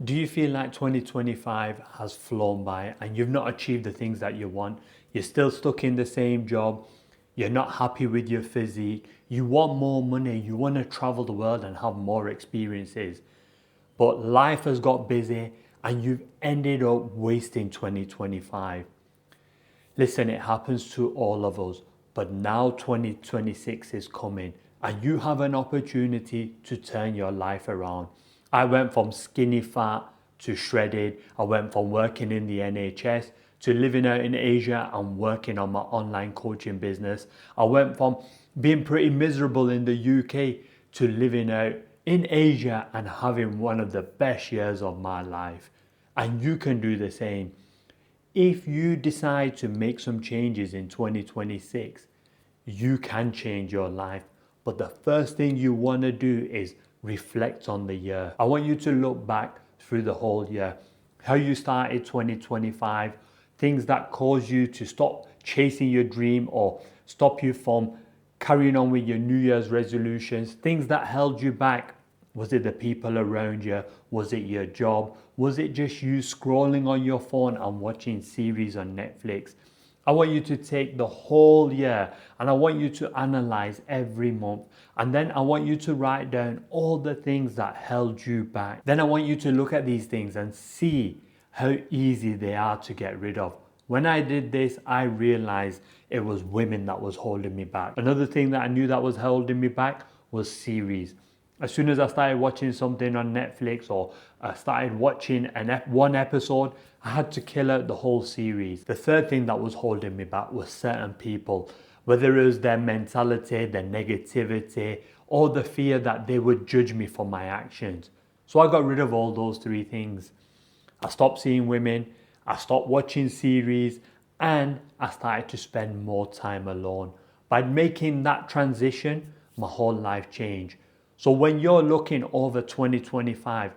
Do you feel like 2025 has flown by and you've not achieved the things that you want? You're still stuck in the same job. You're not happy with your physique. You want more money. You want to travel the world and have more experiences. But life has got busy and you've ended up wasting 2025. Listen, it happens to all of us. But now 2026 is coming and you have an opportunity to turn your life around. I went from skinny fat to shredded. I went from working in the NHS to living out in Asia and working on my online coaching business. I went from being pretty miserable in the UK to living out in Asia and having one of the best years of my life. And you can do the same. If you decide to make some changes in 2026, you can change your life. But the first thing you want to do is reflect on the year. I want you to look back through the whole year, how you started 2025, things that caused you to stop chasing your dream or stop you from carrying on with your New Year's resolutions, things that held you back. Was it the people around you? Was it your job? Was it just you scrolling on your phone and watching series on Netflix? I want you to take the whole year and I want you to analyze every month. And then I want you to write down all the things that held you back. Then I want you to look at these things and see how easy they are to get rid of. When I did this, I realized it was women that was holding me back. Another thing that I knew that was holding me back was series. As soon as I started watching something on Netflix or I started watching one episode, I had to kill out the whole series. The third thing that was holding me back was certain people, whether it was their mentality, their negativity, or the fear that they would judge me for my actions. So I got rid of all those three things. I stopped seeing women, I stopped watching series, and I started to spend more time alone. By making that transition, my whole life changed. So when you're looking over 2025,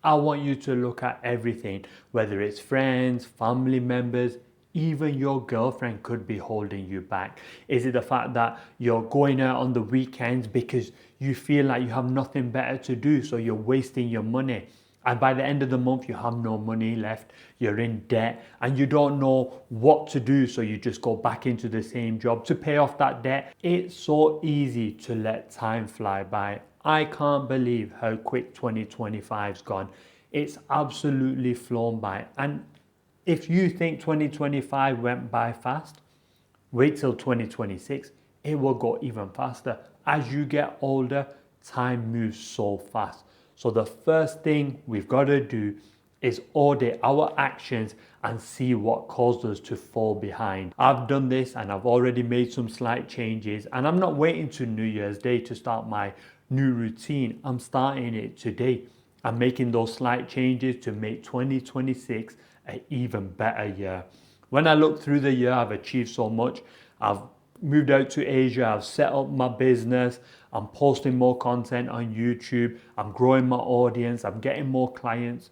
I want you to look at everything, whether it's friends, family members, even your girlfriend could be holding you back. Is it the fact that you're going out on the weekends because you feel like you have nothing better to do, so you're wasting your money? And by the end of the month, you have no money left, you're in debt, and you don't know what to do, so you just go back into the same job to pay off that debt. It's so easy to let time fly by. I can't believe how quick 2025's gone. It's absolutely flown by. And if you think 2025 went by fast, wait till 2026. It will go even faster. As you get older, time moves so fast. So the first thing we've got to do is audit our actions and see what caused us to fall behind. I've done this and I've already made some slight changes, and I'm not waiting to New Year's Day to start my new routine. I'm starting it today. I'm making those slight changes to make 2026 an even better year. When I look through the year, I've achieved so much. I've moved out to Asia, I've set up my business, I'm posting more content on YouTube, I'm growing my audience, I'm getting more clients.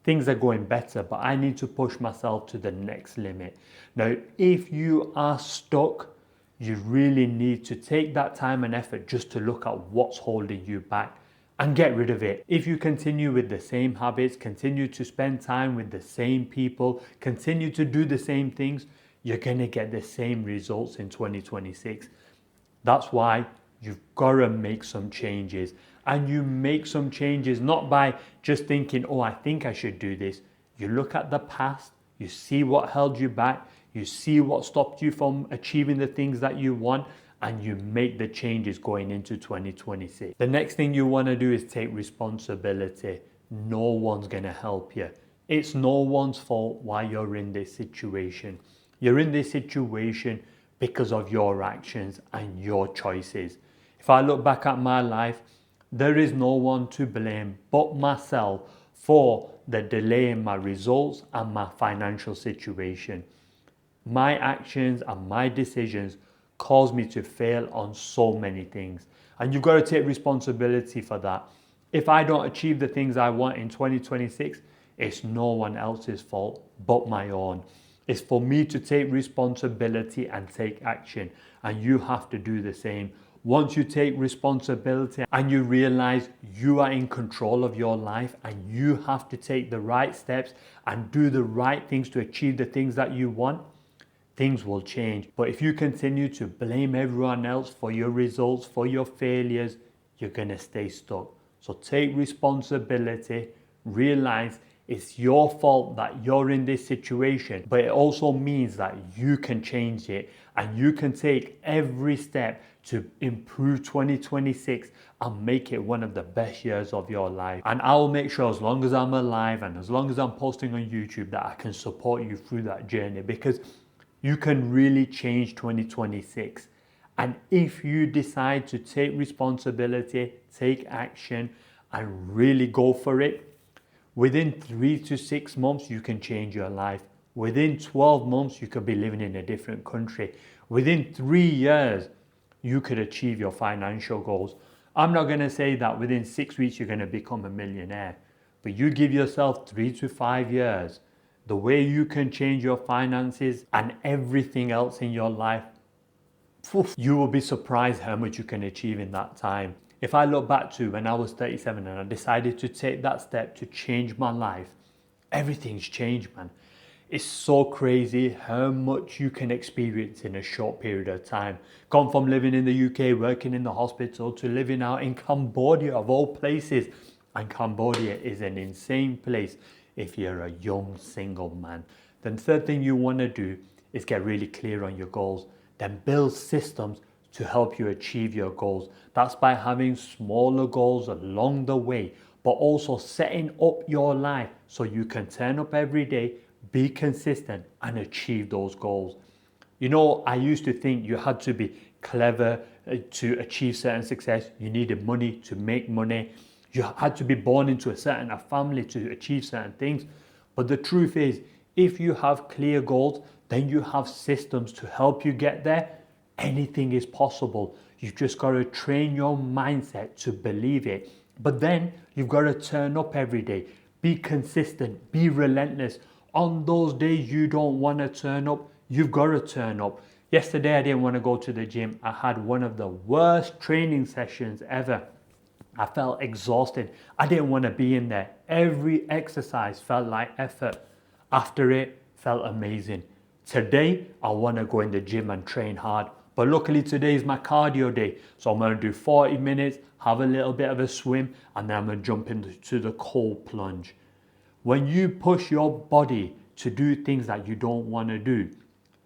Things are going better, but I need to push myself to the next limit. Now, if you are stuck, you really need to take that time and effort just to look at what's holding you back and get rid of it. If you continue with the same habits, continue to spend time with the same people, continue to do the same things, you're going to get the same results in 2026. That's why you've got to make some changes. And you make some changes not by just thinking, oh, I think I should do this. You look at the past, you see what held you back, you see what stopped you from achieving the things that you want, and you make the changes going into 2026. The next thing you want to do is take responsibility. No one's going to help you. It's no one's fault why you're in this situation. You're in this situation because of your actions and your choices. If I look back at my life, there is no one to blame but myself for the delay in my results and my financial situation. My actions and my decisions caused me to fail on so many things. And you've got to take responsibility for that. If I don't achieve the things I want in 2026, it's no one else's fault but my own. It's for me to take responsibility and take action. And you have to do the same. once you take responsibility and you realize you are in control of your life and you have to take the right steps and do the right things to achieve the things that you want, things will change. But if you continue to blame everyone else for your results, for your failures, you're going to stay stuck. So take responsibility, realize it's your fault that you're in this situation, but it also means that you can change it and you can take every step to improve 2026 and make it one of the best years of your life. And I will make sure, as long as I'm alive and as long as I'm posting on YouTube, that I can support you through that journey, because you can really change 2026. And if you decide to take responsibility, take action, and really go for it, within 3 to 6 months, you can change your life. Within 12 months, you could be living in a different country. Within 3 years, you could achieve your financial goals. I'm not going to say that within 6 weeks, you're going to become a millionaire, but you give yourself 3 to 5 years. The way you can change your finances and everything else in your life, you will be surprised how much you can achieve in that time. If I look back to when I was 37 and I decided to take that step to change my life, everything's changed, man. It's so crazy how much you can experience in a short period of time. Gone from living in the UK, working in the hospital, to living out in Cambodia, of all places. And Cambodia is an insane place if you're a young single man. Then the third thing you want to do is get really clear on your goals. Then build systems to help you achieve your goals. That's by having smaller goals along the way, but also setting up your life so you can turn up every day, be consistent, and achieve those goals. You know, I used to think you had to be clever to achieve certain success. You needed money to make money. You had to be born into a certain family to achieve certain things. But the truth is, if you have clear goals, then you have systems to help you get there. Anything is possible. You've just got to train your mindset to believe it. But then you've got to turn up every day. Be consistent. Be relentless. On those days you don't want to turn up, you've got to turn up. Yesterday I didn't want to go to the gym. I had one of the worst training sessions ever. I felt exhausted. I didn't want to be in there. Every exercise felt like effort. After it, felt amazing. Today, I want to go in the gym and train hard. But luckily today is my cardio day. So I'm going to do 40 minutes, have a little bit of a swim, and then I'm going to jump into the cold plunge. When you push your body to do things that you don't want to do,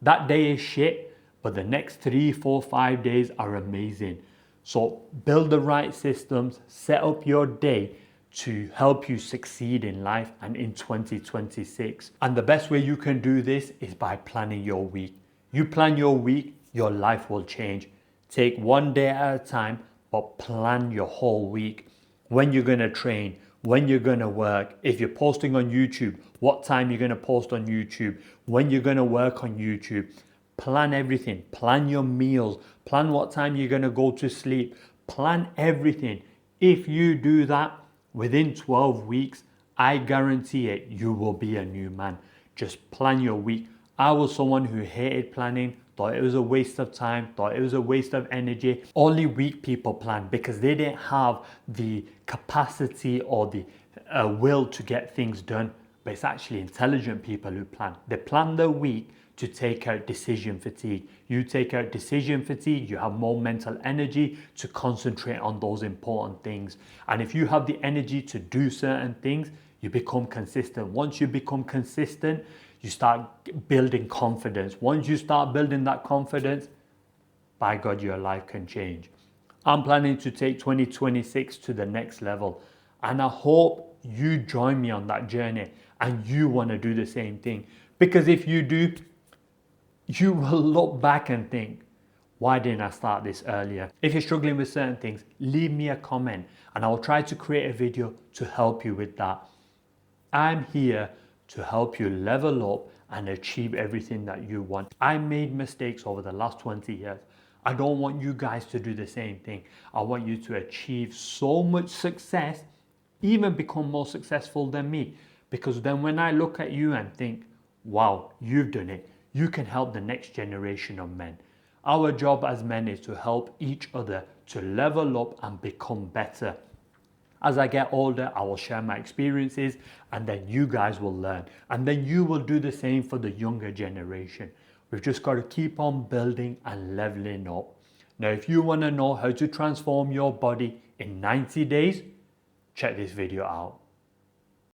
that day is shit, but the next 3, 4, 5 days are amazing. So build the right systems, set up your day to help you succeed in life and in 2026. And the best way you can do this is by planning your week. You plan your week, your life will change. Take one day at a time, but plan your whole week. When you're going to train, when you're going to work, if you're posting on YouTube, what time you're going to post on YouTube, when you're going to work on YouTube. Plan everything. Plan your meals. Plan what time you're going to go to sleep. Plan everything. If you do that, within 12 weeks, I guarantee it, you will be a new man. Just plan your week. I was someone who hated planning, thought it was a waste of time, thought it was a waste of energy. Only weak people plan because they didn't have the capacity or the will to get things done. But it's actually intelligent people who plan. They plan their week to take out decision fatigue. You take out decision fatigue, you have more mental energy to concentrate on those important things. And if you have the energy to do certain things, you become consistent. Once you become consistent, you start building confidence. Once you start building that confidence, by God, your life can change. I'm planning to take 2026 to the next level. And I hope you join me on that journey and you want to do the same thing. Because if you do, you will look back and think, why didn't I start this earlier? If you're struggling with certain things, leave me a comment and I will try to create a video to help you with that. I'm here to help you level up and achieve everything that you want. I made mistakes over the last 20 years. I don't want you guys to do the same thing. I want you to achieve so much success, even become more successful than me. Because then when I look at you and think, wow, you've done it, you can help the next generation of men. Our job as men is to help each other to level up and become better. As I get older, I will share my experiences and then you guys will learn. And then you will do the same for the younger generation. We've just got to keep on building and leveling up. Now, if you want to know how to transform your body in 90 days, check this video out.